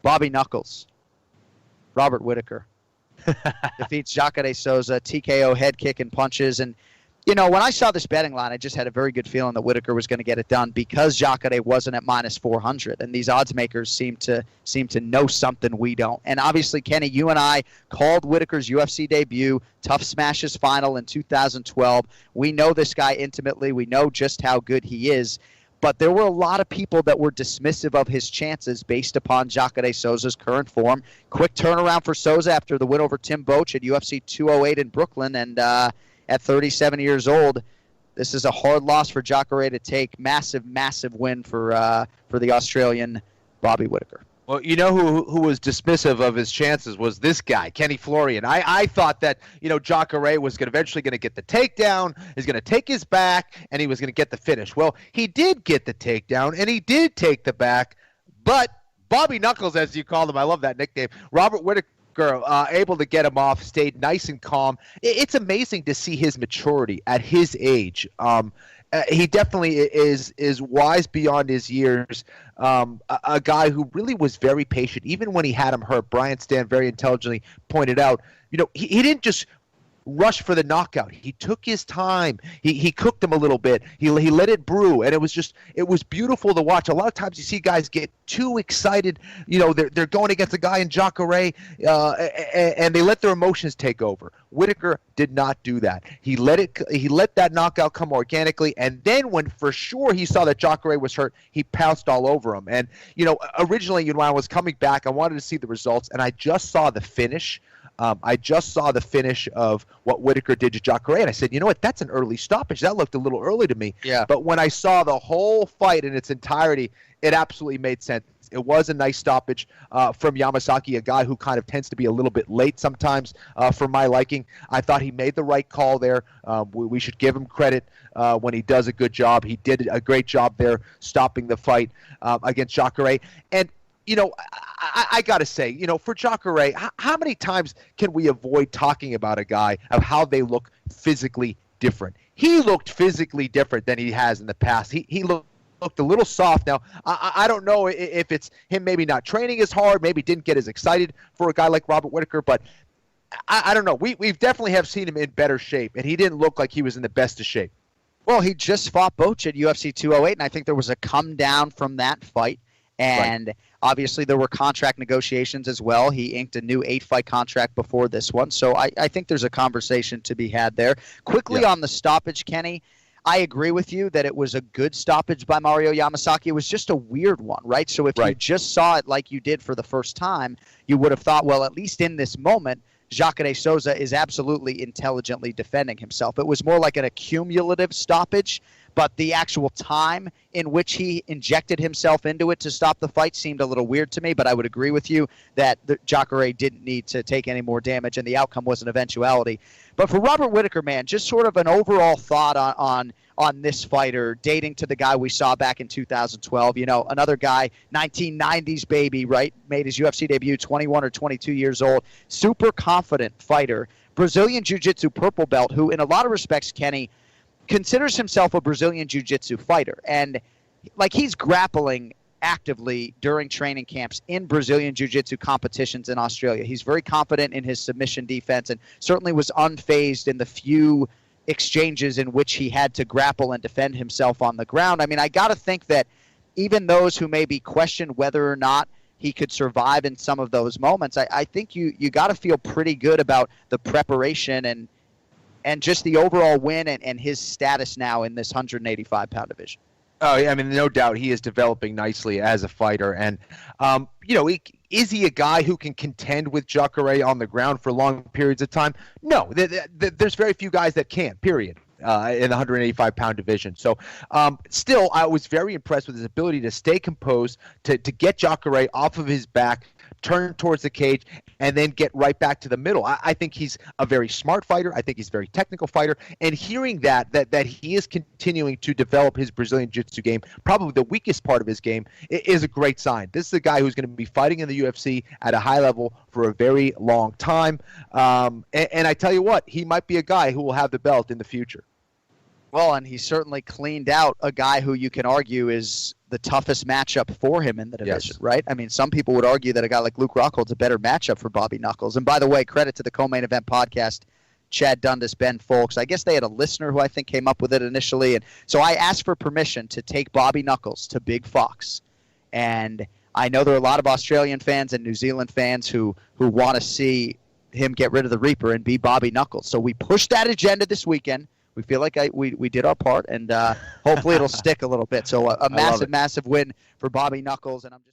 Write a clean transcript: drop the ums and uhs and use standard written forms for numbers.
Bobby Knuckles, Robert Whittaker, defeats Jacare Souza, TKO, head kick, and punches. And, when I saw this betting line, I just had a very good feeling that Whittaker was going to get it done because Jacare wasn't at minus 400. And these odds makers seem to know something we don't. And obviously, Kenny, you and I called Whittaker's UFC debut, Tough Smashes final in 2012. We know this guy intimately. We know just how good he is. But there were a lot of people that were dismissive of his chances based upon Jacare Souza's current form. Quick turnaround for Souza after the win over Tim Boetsch at UFC 208 in Brooklyn. And at 37 years old, this is a hard loss for Jacare to take. Massive, massive win for the Australian Bobby Whittaker. Well, you know who was dismissive of his chances was this guy, Kenny Florian. I thought that, Jacare was eventually going to get the takedown, he's going to take his back, and he was going to get the finish. Well, he did get the takedown, and he did take the back, but Bobby Knuckles, as you call him, I love that nickname, Robert Whittaker, able to get him off, stayed nice and calm. It's amazing to see his maturity at his age. He definitely is wise beyond his years. A guy who really was very patient, even when he had him hurt. Brian Stan very intelligently pointed out, he didn't just rush for the knockout. He took his time. He cooked him a little bit. He let it brew, and it was beautiful to watch. A lot of times you see guys get too excited. They're going against a guy in Jacare, and they let their emotions take over. Whittaker did not do that. He let that knockout come organically, and then when for sure he saw that Jacare was hurt, he pounced all over him. And originally, when I was coming back, I wanted to see the results, and I just saw the finish. I just saw the finish of what Whittaker did to Jacare, and I said, you know what, that's an early stoppage. That looked a little early to me. Yeah. But when I saw the whole fight in its entirety, it absolutely made sense. It was a nice stoppage from Yamasaki, a guy who kind of tends to be a little bit late sometimes for my liking. I thought he made the right call there. We should give him credit when he does a good job. He did a great job there stopping the fight against Jacare. And I got to say, for Jacare, how many times can we avoid talking about a guy of how they look physically different? He looked physically different than he has in the past. He looked a little soft. Now, I don't know if it's him maybe not training as hard, maybe didn't get as excited for a guy like Robert Whittaker, but I don't know. We've definitely have seen him in better shape, and he didn't look like he was in the best of shape. Well, he just fought Boetsch at UFC 208, and I think there was a come down from that fight. And obviously there were contract negotiations as well. He inked a new 8-fight contract before this one. So I think there's a conversation to be had there. Quickly on the stoppage, Kenny, I agree with you that it was a good stoppage by Mario Yamasaki. It was just a weird one, right? So if you just saw it like you did for the first time, you would have thought, well, at least in this moment, Jacare Souza is absolutely intelligently defending himself. It was more like an accumulative stoppage, but the actual time in which he injected himself into it to stop the fight seemed a little weird to me, but I would agree with you that Jacare didn't need to take any more damage, and the outcome was an eventuality. But for Robert Whittaker, man, just sort of an overall thought on this fighter, dating to the guy we saw back in 2012. Another guy, 1990s baby, right? Made his UFC debut, 21 or 22 years old. Super confident fighter. Brazilian Jiu-Jitsu purple belt, who in a lot of respects, Kenny, considers himself a Brazilian Jiu-Jitsu fighter. And he's grappling actively during training camps in Brazilian Jiu-Jitsu competitions in Australia. He's very confident in his submission defense and certainly was unfazed in the few exchanges in which he had to grapple and defend himself on the ground. I mean, I got to think that even those who maybe question whether or not he could survive in some of those moments, I think you got to feel pretty good about the preparation and just the overall win and his status now in this 185-pound division. Oh, yeah, I mean, no doubt he is developing nicely as a fighter. And, is he a guy who can contend with Jacare on the ground for long periods of time? No, there's very few guys that can, period, in the 185-pound division. So still, I was very impressed with his ability to stay composed, to get Jacare off of his back, turn towards the cage, and then get right back to the middle. I think he's a very smart fighter. I think he's a very technical fighter. And hearing that he is continuing to develop his Brazilian Jiu-Jitsu game, probably the weakest part of his game, is a great sign. This is a guy who's going to be fighting in the UFC at a high level for a very long time. And I tell you what, he might be a guy who will have the belt in the future. Well, and he certainly cleaned out a guy who you can argue is the toughest matchup for him in the division, Yes. right? I mean, some people would argue that a guy like Luke Rockhold's a better matchup for Bobby Knuckles. And by the way, credit to the co-main event podcast, Chad Dundas, Ben Folks. I guess they had a listener who I think came up with it initially. And so I asked for permission to take Bobby Knuckles to Big Fox. And I know there are a lot of Australian fans and New Zealand fans who want to see him get rid of the Reaper and be Bobby Knuckles. So we pushed that agenda this weekend. We feel like we did our part, and hopefully it'll stick a little bit. So a massive win for Bobby Knuckles, and I'm just